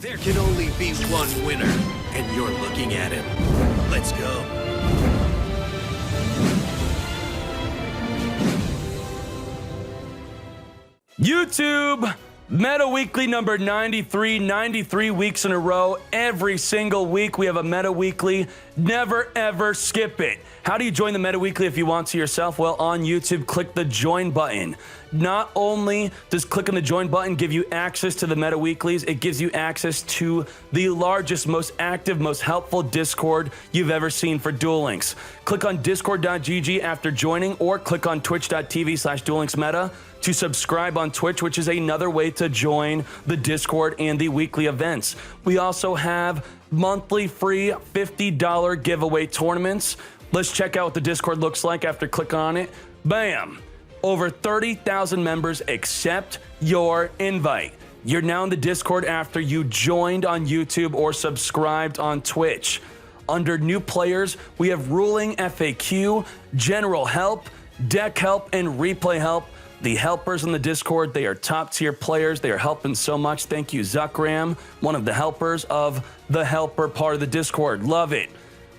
There can only be one winner, and you're looking at him. Let's go. YouTube, Meta Weekly number 93, 93 weeks in a row. Every single week we have a Meta Weekly. Never, ever skip it. How do you join the Meta Weekly if you want to yourself? Well, on YouTube, click the join button. Not only does clicking the join button give you access to the Meta Weeklies, it gives you access to the largest, most active, most helpful Discord you've ever seen for Duel Links. Click on discord.gg after joining, or click on twitch.tv/duellinksmeta to subscribe on Twitch, which is another way to join the Discord and the weekly events. We also have monthly free $50 giveaway tournaments. Let's check out what the Discord looks like after clicking on it. Bam! Over 30,000 members accept your invite. You're now in the Discord after you joined on YouTube or subscribed on Twitch. Under new players, we have ruling FAQ, general help, deck help, and replay help. The helpers in the Discord, they are top tier players. They are helping so much. Thank you, Zuckram, one of the helpers of the helper part of the Discord. Love it.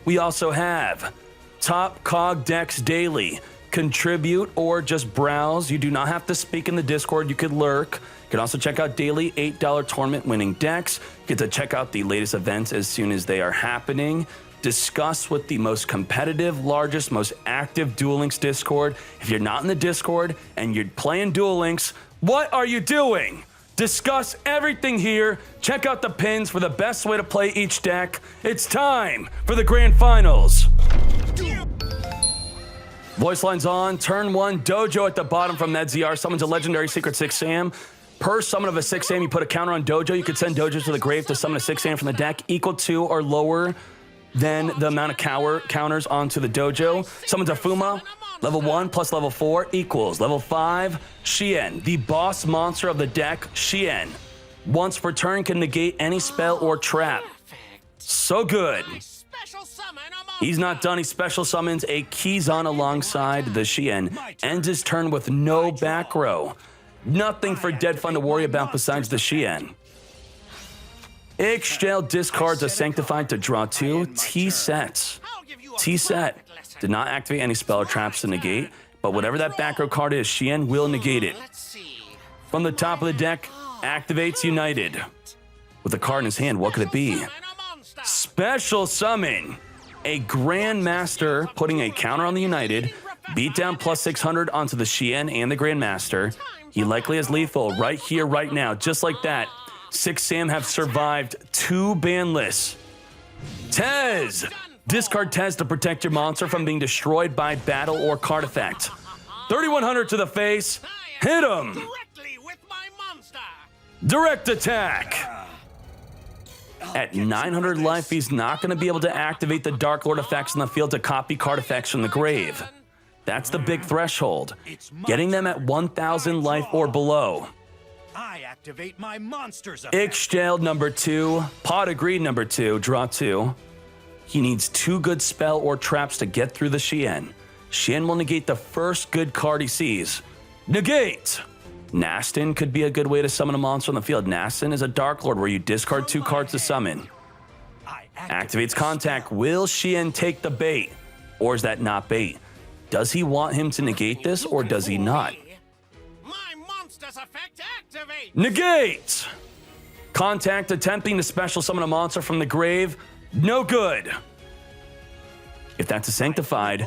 We also have Top Cog Decks Daily. Contribute or just browse. You do not have to speak in the Discord. You could lurk. You can also check out daily $8 tournament winning decks. You get to check out the latest events as soon as they are happening. Discuss with the most competitive, largest, most active Duel Links Discord. If you're not in the Discord and you're playing Duel Links, what are you doing? Discuss everything here. Check out the pins for the best way to play each deck. It's time for the grand finals. Voice lines on. Turn 1, Dojo at the bottom from NetZR. Summons a legendary secret 6 Sam. Per summon of a 6 Sam, you put a counter on Dojo. You could send Dojos to the grave to summon a 6 Sam from the deck equal to or lower than the amount of counters onto the Dojo. Summons a Fuma. Level 1 plus level 4 equals level 5, Shien. The boss monster of the deck, Shien. Once per turn can negate any spell or trap. So good. He's not done. He special summons a Keyzon alongside the Shien. Ends his turn with no back row. Nothing for Dead Fun to worry about besides the Shien. Ygopro discards a Sanctified to draw 2. T-Sets. T-Set. Did not activate any spell or traps to negate, but whatever that back row card is, Shien will negate it. From the top of the deck, activates United. With a card in his hand, what could it be? Special summon. A Grandmaster putting a counter on the United, beat down plus 600 onto the Shien and the Grandmaster. He likely has lethal right here, right now, just like that. 6 Sam have survived 2 ban lists. Tez! Discard Tez to protect your monster from being destroyed by battle or card effect. 3,100 to the face. Hit him! Direct attack! At 900 life, he's not going to be able to activate the Dark Lord effects in the field to copy card effects from the grave. That's the big threshold. Getting them at 1,000 life or below. I activate my monsters. Ygopro number 2, Pot of Greed number 2, draw 2. He needs 2 good spell or traps to get through the Shien. Shien will negate the first good card he sees. Negate! Nastin could be a good way to summon a monster on the field. Nastin is a Dark Lord where you discard 2 cards to summon. Activates Contact. Will Shien take the bait? Or is that not bait? Does he want him to negate this or does he not? Negate! Contact attempting to special summon a monster from the grave. No good. If that's a Sanctified,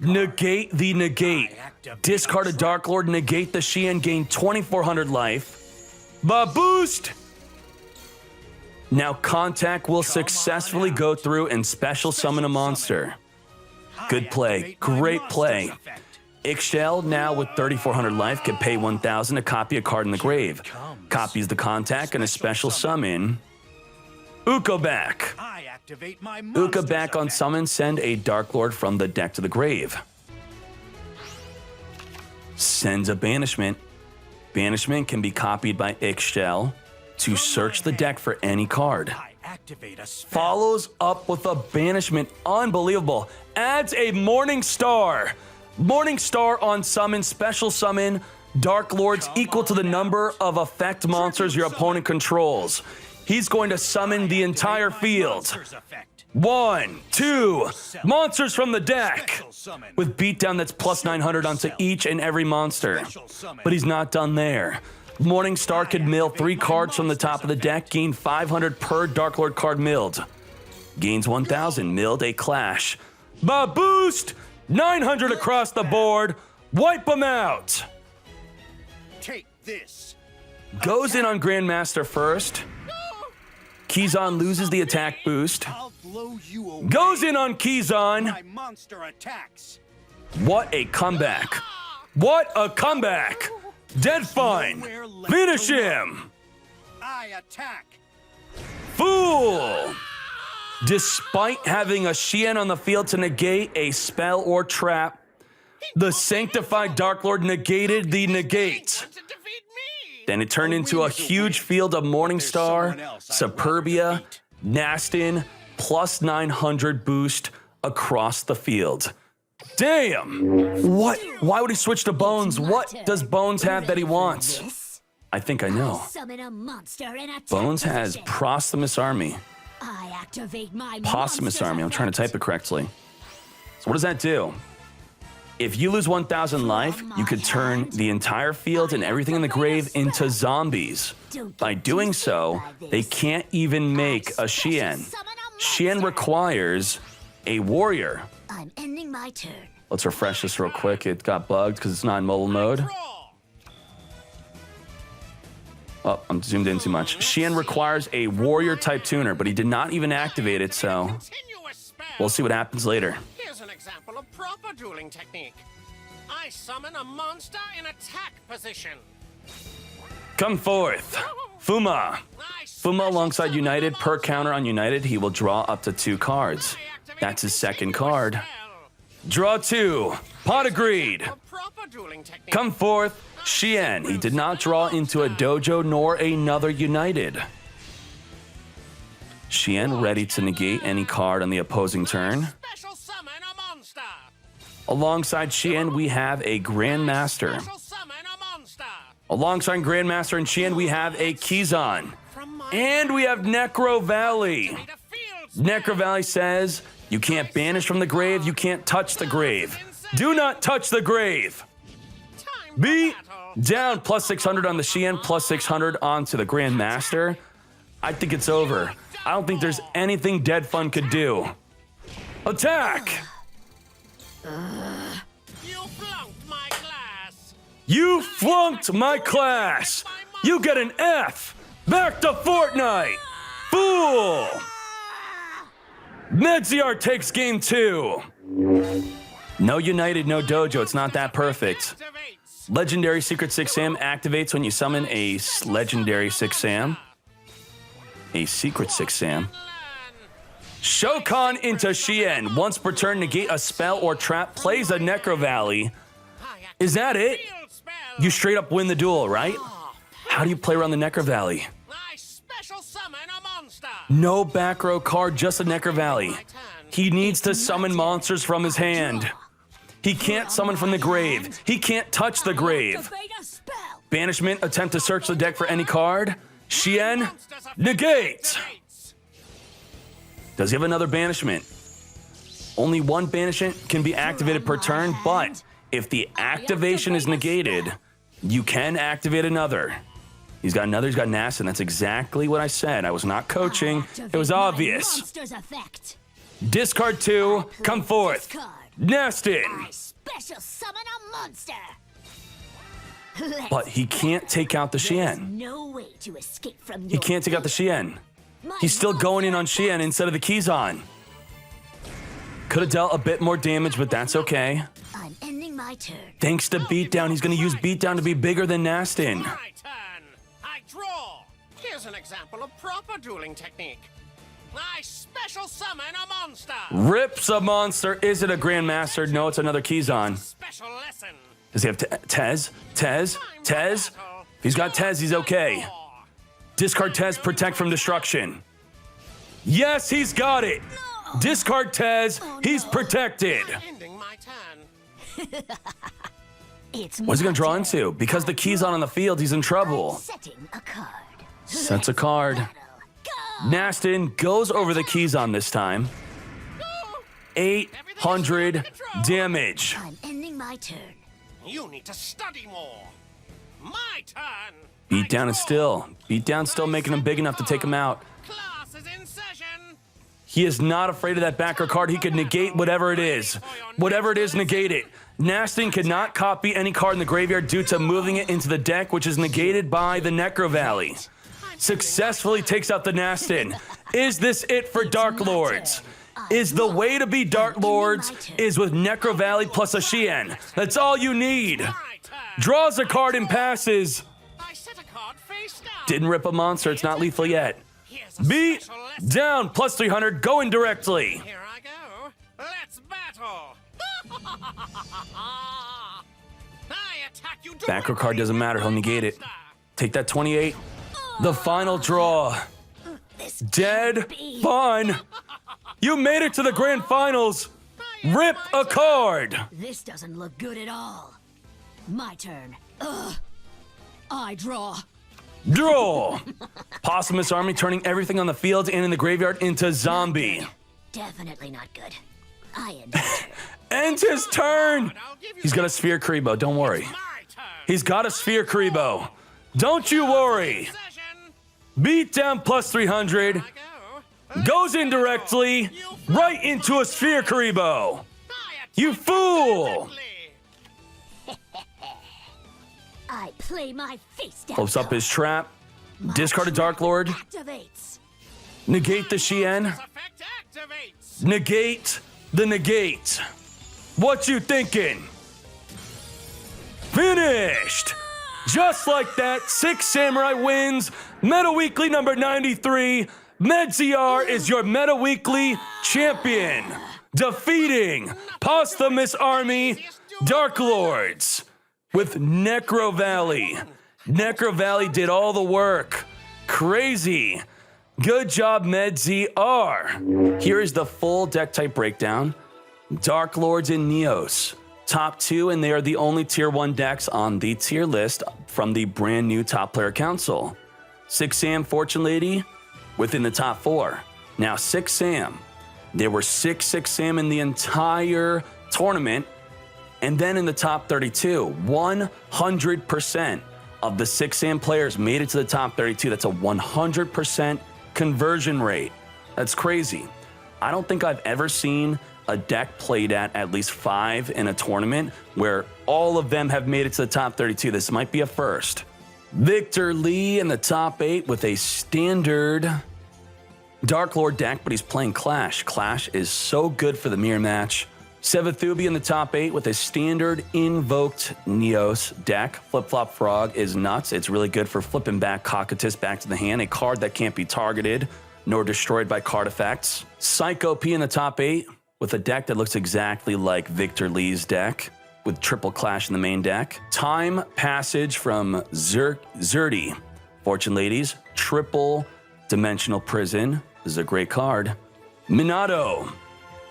negate the negate. Discard a Dark Lord, negate the Shien, gain 2,400 life. Boost! Now Contact will successfully go through and special summon a monster. Good play. Great play. Ygopro, now with 3,400 life, can pay 1,000 to copy a card in the grave. Copies the Contact and a special summon Ukobak. Ukobak on summon, send a Dark Lord from the deck to the grave. Sends a Banishment. Banishment can be copied by Ygopro to search the deck for any card. Follows up with a Banishment. Unbelievable. Adds a Morning Star. Morning Star on summon, special summon Dark Lords equal to the number of effect monsters your opponent controls. He's going to summon the entire field. Monsters effect. 1, 2, monsters from the deck. Special summon. With beatdown that's plus 900 onto each and every monster. Special summon. But he's not done there. Morningstar could mill 3 cards from the top of the deck, gain 500 per Dark Lord card milled. Gains 1,000, milled a Clash. Boost! 900 across the board. Wipe them out. Take this. Goes in on Grandmaster first. Keyzon loses the attack boost. I'll blow you away. Goes in on Keyzon. My monster attacks. What a comeback. What a comeback. Dead fine. Finish him. I attack. Fool. Despite having a Xian on the field to negate a spell or trap, the Sanctified Dark Lord negated the negate. Then it turned into a huge field of Morningstar, Superbia, Nastin, plus 900 boost across the field. Damn! What? Why would he switch to Bones? What does Bones have that he wants? I think I know. Bones has Proximus Army. Posthumous Army. I'm trying to type it correctly. So what does that do? If you lose 1,000 life, you could turn the entire field and everything in the grave into zombies. By doing so, they can't even make a Xian. Xian requires a warrior. I'm ending my turn. Let's refresh this real quick. It got bugged because it's not in mobile mode. Oh, I'm zoomed in too much. Xian requires a warrior type tuner, but he did not even activate it, so we'll see what happens later. Here's an example of proper dueling technique. I summon a monster in attack position. Come forth, Fuma. Fuma alongside United. Per counter on United, he will draw up to 2 cards. That's his second card. Draw 2. Pot agreed. Come forth, Xian. He did not draw into a dojo nor another United. Xian ready to negate any card on the opposing turn. Alongside Xian, we have a Grandmaster. Alongside Grandmaster and Xian, we have a Keyzon. And we have Necro Valley. Necro Valley says, you can't banish from the grave, you can't touch the grave. Do not touch the grave. Beat down, plus 600 on the Xian, plus 600 onto the Grandmaster. I think it's over. I don't think there's anything Dead Fun could do. Attack! You flunked my class. You flunked my class. You get an F. Back to Fortnite. Fool. Medziar takes game 2. No United, no Dojo. It's not that perfect. Legendary Secret 6 Sam activates when you summon a Legendary 6 Sam. A Secret 6 Sam. Shokan into Xian. Once per turn, negate a spell or trap, plays a Necro Valley. Is that it? You straight up win the duel, right? How do you play around the Necro Valley? No back row card, just a Necro Valley. He needs to summon monsters from his hand. He can't summon from the grave. He can't touch the grave. Banishment, attempt to search the deck for any card. Xian, negate. Does he have another banishment? Only 1 banishment can be activated per turn, but if the activation is negated, you can activate another. He's got another, he's got Nastin. That's exactly what I said. I was not coaching. It was obvious. Discard 2, come forth. Nastin. Special summon a monster. But he can't take out the Xian. No way to escape from He can't take out the Xian. He's still going in on Xian instead of the Keyzon. Could have dealt a bit more damage, but that's okay. I'm ending my turn. Thanks to Beatdown, he's going to use Beatdown to be bigger than Nastin. My turn. I draw. Here's an example of proper dueling technique. I special summon a monster. Rips a monster. Is it a Grandmaster? No, it's another Keyzon. Special lesson. Does he have Tez? Tez? Tez? If he's got Tez, he's okay. Discard Tez, protect from destruction. Yes, he's got it. Discard Tez, he's protected. Ending my turn. What's he gonna draw into? Because the Keyzon on the field, he's in trouble. Setting a card. Sets a card. Nastin goes over the keys on this time. 800 damage. I'm ending my turn. You need to study more. My turn. Beatdown is still. Beatdown still making him big enough to take him out. Class is in session. He is not afraid of that backer card. He could negate whatever it is. Whatever it is, negate it. Nastin could not copy any card in the graveyard due to moving it into the deck, which is negated by the Necro Valley. Successfully takes out the Nastin. Is this it for Dark Lords? Is the way to be Dark Lords is with Necro Valley plus a Shien. That's all you need. My turn. Draws a card and passes. I set a card face down. Didn't rip a monster. It's not lethal yet. Here's a Beat special lesson. down plus 300. Going directly. Here I go. Let's battle. I attack you. Backer card doesn't matter. He'll negate it. Take that 28. The final draw. This Dead can't be. fun. You made it to the grand finals. Rip a card. This doesn't look good at all. My turn. Ugh. I draw. Draw. Possumus Army turning everything on the field and in the graveyard into zombie. Definitely not good. I end my turn. Ends his turn. He's got a Sphere Karibo. Don't worry. My turn. He's got a Sphere Karibo. Don't you worry. Session. Beat down plus 300. I go. Goes in directly. Right into a Sphere Karibo. I attack You fool. directly. I play my face down. Close up his trap. Discard a Dark Lord. Activates. Negate the Shien. This effect activates. Negate the negate. What you thinking? Finished. Just like that, 6 Samurai wins. Meta Weekly number 93. Medziar is your Meta Weekly champion. Defeating Posthumous Army Dark Lords with Necro Valley. Necro Valley did all the work. Crazy. Good job, Medziar. Here is the full deck type breakdown. Dark Lords and Neos. Top 2, and they are the only tier 1 decks on the tier list from the brand new Top Player Council. 6 Sam Fortune Lady within the top 4. Now 6 Sam. There were 6 Sam in the entire tournament, and then in the top 32, 100% of the 6 Sam players made it to the top 32. That's a 100% conversion rate. That's crazy. I don't think I've ever seen a deck played at least 5 in a tournament where all of them have made it to the top 32. This might be a first. Victor Lee in the top 8 with a standard Dark Lord deck, but he's playing Clash. Clash is so good for the mirror match. Sevathubi in the top 8 with a standard invoked Neos deck. Flip-Flop Frog is nuts. It's really good for flipping back Cocytus back to the hand, a card that can't be targeted nor destroyed by card effects. Psycho P in the top 8 with a deck that looks exactly like Victor Lee's deck with triple Clash in the main deck. Time Passage from Zerti. Fortune Ladies, triple Dimensional Prison. This is a great card. Minato.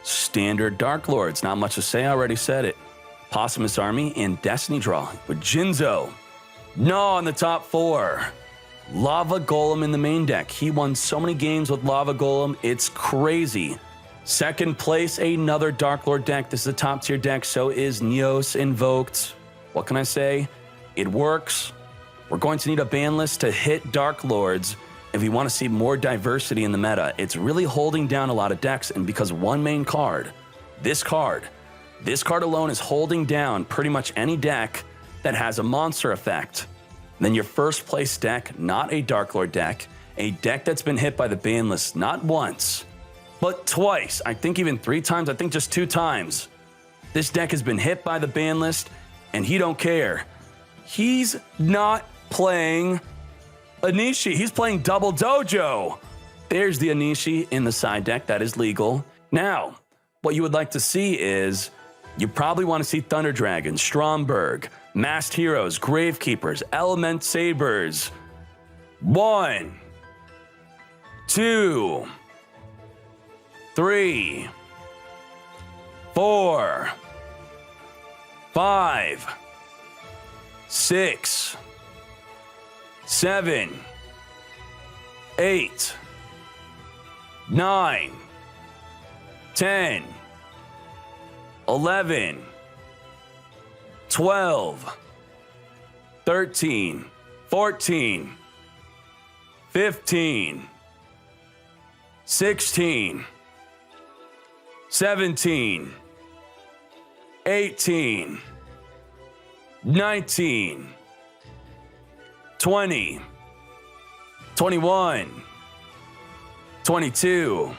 Standard Dark Lords. Not much to say, I already said it. Possumus Army and Destiny Draw with Jinzo. Gnaw in the top 4. Lava Golem in the main deck. He won so many games with Lava Golem, it's crazy. Second place, another Dark Lord deck. This is a top tier deck, so is Neos Invoked. What can I say? It works. We're going to need a ban list to hit Dark Lords if we want to see more diversity in the meta. It's really holding down a lot of decks, and because one main card, this card alone is holding down pretty much any deck that has a monster effect. Then your first place deck, not a Dark Lord deck, a deck that's been hit by the ban list not once, but twice. I think even 3 times, I think just 2 times. This deck has been hit by the ban list, and he don't care. He's not playing Anishi. He's playing Double Dojo. There's the Anishi in the side deck. That is legal. Now, what you would like to see is, you probably want to see Thunder Dragon, Stromberg, Masked Heroes, Gravekeepers, Element Sabers. 1, 2, 3, 4, 5, 6, 7, 8, 9, 10, 11, 12, 13, 14, 15, 16, 17, 18, 19, 20, 21, 22,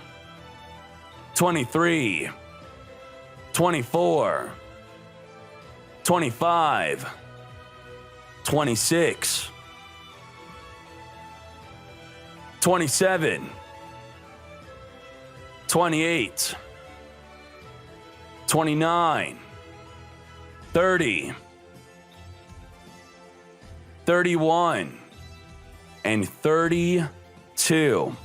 23, 24, 25, 26, 27, 28, 29, 30, 31, and 32.